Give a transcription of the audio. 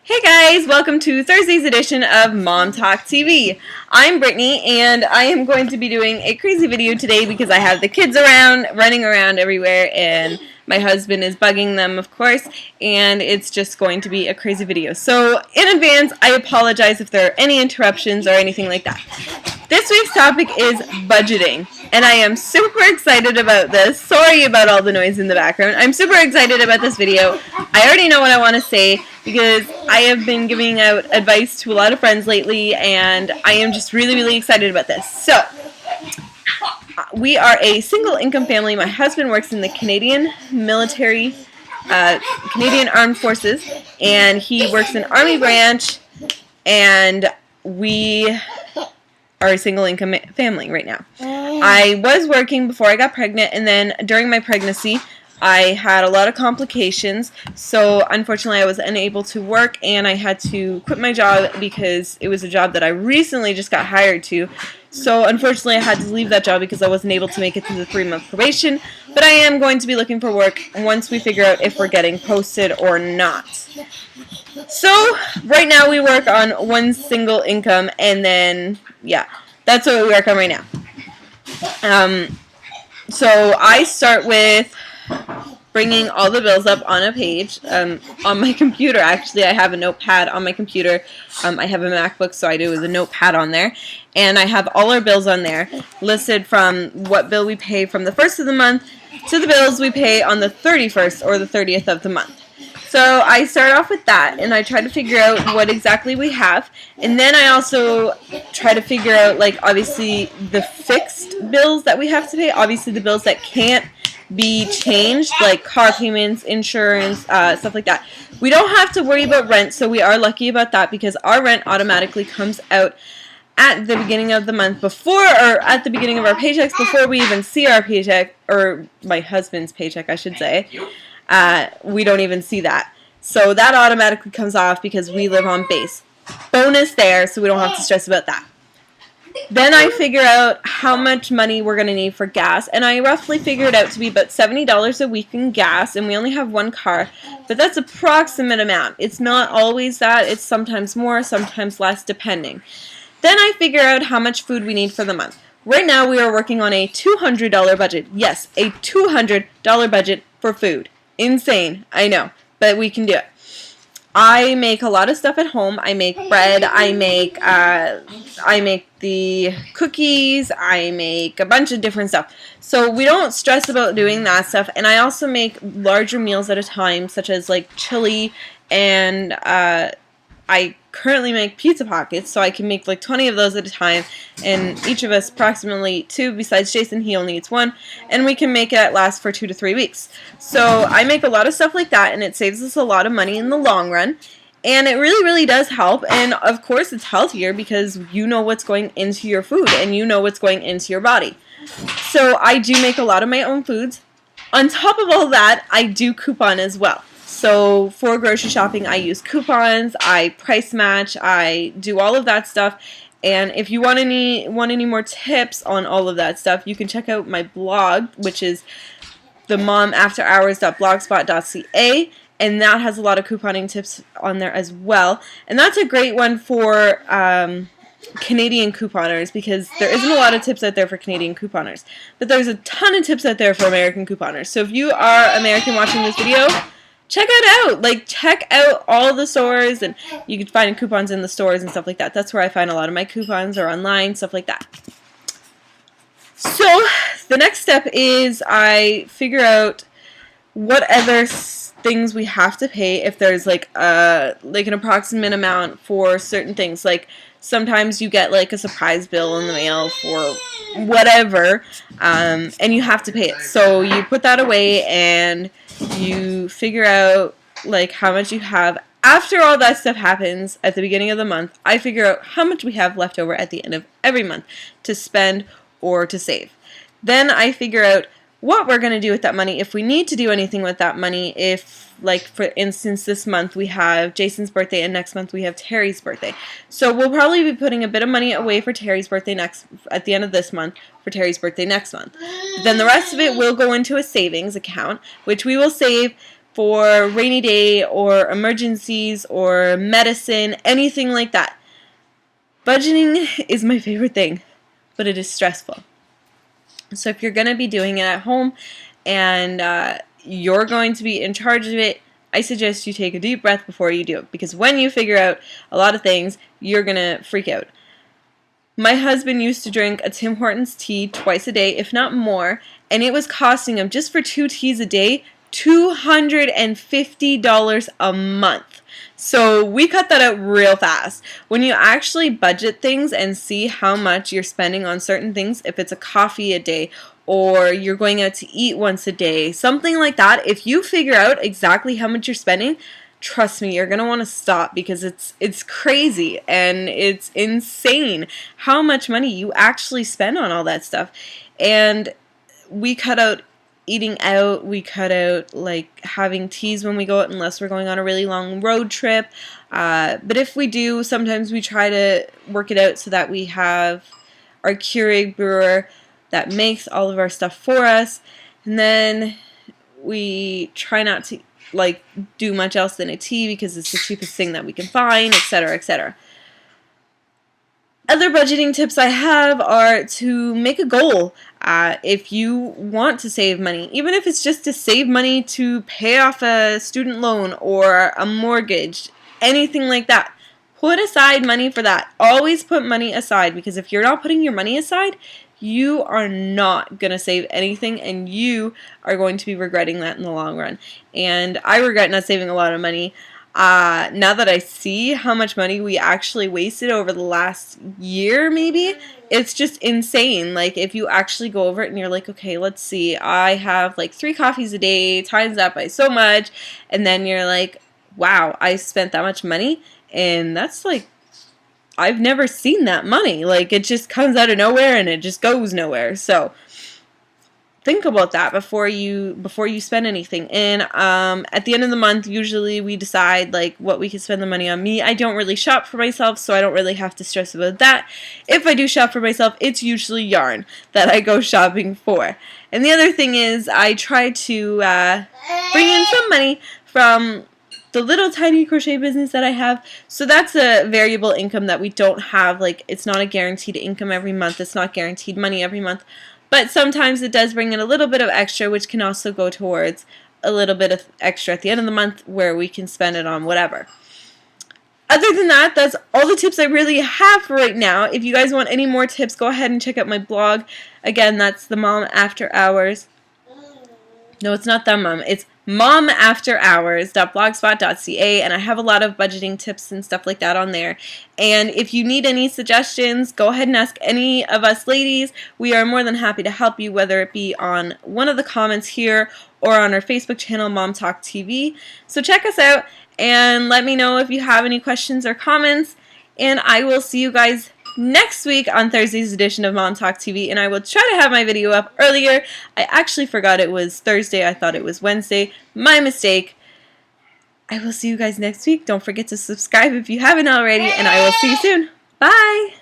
Hey guys, welcome to Thursday's edition of Mom Talk TV. I'm Brittany and I am going to be doing a crazy video today because I have the kids around, running around everywhere, and my husband is bugging them, of course, and it's just going to be a crazy video. So in advance, I apologize if there are any interruptions or anything like that. This week's topic is budgeting, and I am super excited about this. Sorry about all the noise in the background. I'm super excited about this video. I already know what I want to say because I have been giving out advice to a lot of friends lately, and I am just really excited about this. So, we are a single income family. My husband works in the Canadian military, Canadian Armed Forces, and he works in Army branch, and we are a single income family right now. I was working before I got pregnant, and then during my pregnancy I had a lot of complications, so unfortunately I was unable to work, and I had to quit my job because it was a job that I recently just got hired to. So unfortunately I had to leave that job because I wasn't able to make it through the 3-month probation, but I am going to be looking for work once we figure out if we're getting posted or not. So right now we work on one single income, and then yeah, that's what we work on right now. So I start with bringing all the bills up on a page on my computer. Actually, I have a notepad on my computer. I have a MacBook, so I do with a notepad on there, and I have all our bills on there listed from what bill we pay from the 1st of the month to the bills we pay on the 31st or the 30th of the month. So I start off with that, and I try to figure out what exactly we have, and then I also try to figure out, like, obviously the fixed bills that we have to pay, obviously the bills that can't be changed, like car payments, insurance, stuff like that. We don't have to worry about rent, so we are lucky about that because our rent automatically comes out at the beginning of the month before, or at the beginning of our paychecks before we even see our paycheck, or my husband's paycheck, I should say. We don't even see that. So that automatically comes off because we live on base. Bonus there, so we don't have to stress about that. Then I figure out how much money we're going to need for gas, and I roughly figure it out to be about $70 a week in gas, and we only have one car, but that's an approximate amount. It's not always that. It's sometimes more, sometimes less, depending. Then I figure out how much food we need for the month. Right now we are working on a $200 budget. Yes, a $200 budget for food. Insane, I know, but we can do it. I make a lot of stuff at home. I make bread, I make the cookies, I make a bunch of different stuff. So we don't stress about doing that stuff, and I also make larger meals at a time, such as like chili, and I currently make pizza pockets, so I can make like 20 of those at a time, and each of us approximately 2, besides Jason, he only eats 1, and we can make it last for 2 to 3 weeks. So I make a lot of stuff like that, and it saves us a lot of money in the long run, and it really does help. And of course it's healthier because you know what's going into your food, and you know what's going into your body. So I do make a lot of my own foods. On top of all that, I do coupon as well. So for grocery shopping, I use coupons, I price match, I do all of that stuff. And if you want any more tips on all of that stuff, you can check out my blog, which is the momafterhours.blogspot.ca, and that has a lot of couponing tips on there as well. And that's a great one for Canadian couponers, because there isn't a lot of tips out there for Canadian couponers, but there's a ton of tips out there for American couponers. So if you are American watching this video, check it out. Like, check out all the stores, and you can find coupons in the stores and stuff like that. That's where I find a lot of my coupons, or online, stuff like that. So the next step is I figure out what other things we have to pay, if there's like an approximate amount for certain things. Like sometimes you get like a surprise bill in the mail for whatever, and you have to pay it. So you put that away and you figure out like how much you have. After all that stuff happens at the beginning of the month, I figure out how much we have left over at the end of every month to spend or to save. Then I figure out what we're going to do with that money, if we need to do anything with that money. If, like, for instance, this month we have Jason's birthday, and next month we have Terry's birthday. So we'll probably be putting a bit of money away for Terry's birthday at the end of this month, for Terry's birthday next month. Then the rest of it will go into a savings account, which we will save for rainy day or emergencies or medicine, anything like that. Budgeting is my favorite thing, but it is stressful. So if you're going to be doing it at home and you're going to be in charge of it, I suggest you take a deep breath before you do it, because when you figure out a lot of things, you're going to freak out. My husband used to drink a Tim Hortons tea twice a day, if not more, and it was costing him, just for 2 teas a day, $250 a month. So we cut that out real fast. When you actually budget things and see how much you're spending on certain things, if it's a coffee a day or you're going out to eat once a day, something like that, if you figure out exactly how much you're spending, trust me, you're going to want to stop, because it's crazy and it's insane how much money you actually spend on all that stuff. And we cut out eating out, we cut out like having teas when we go out, unless we're going on a really long road trip. But if we do, sometimes we try to work it out so that we have our Keurig brewer that makes all of our stuff for us, and then we try not to like do much else than a tea, because it's the cheapest thing that we can find, etc., etc. Other budgeting tips I have are to make a goal. If you want to save money, even if it's just to save money to pay off a student loan or a mortgage, anything like that, put aside money for that. Always put money aside, because if you're not putting your money aside, you are not going to save anything, and you are going to be regretting that in the long run. And I regret not saving a lot of money. Now that I see how much money we actually wasted over the last year, maybe, it's just insane. Like, if you actually go over it and you're like, okay, let's see, I have like 3 coffees a day, times that by so much, and then you're like, wow, I spent that much money, and that's like, I've never seen that money. Like, it just comes out of nowhere and it just goes nowhere. So think about that before you spend anything. And at the end of the month, usually we decide like what we can spend the money on. Me, I don't really shop for myself, so I don't really have to stress about that. If I do shop for myself, it's usually yarn that I go shopping for. And the other thing is, I try to bring in some money from the little tiny crochet business that I have. So that's a variable income that we don't have. Like, it's not a guaranteed income every month. It's not guaranteed money every month. But sometimes it does bring in a little bit of extra, which can also go towards a little bit of extra at the end of the month where we can spend it on whatever. Other than that, that's all the tips I really have for right now. If you guys want any more tips, go ahead and check out my blog. Again, that's the Mom After Hours. No, it's not the Mom. It's momafterhours.blogspot.ca, and I have a lot of budgeting tips and stuff like that on there. And if you need any suggestions, go ahead and ask any of us ladies. We are more than happy to help you, whether it be on one of the comments here or on our Facebook channel, Mom Talk TV. So check us out and let me know if you have any questions or comments, and I will see you guys next week on Thursday's edition of Mom Talk TV, and I will try to have my video up earlier. I actually forgot it was Thursday. I thought it was Wednesday. My mistake. I will see you guys next week. Don't forget to subscribe if you haven't already, and I will see you soon. Bye!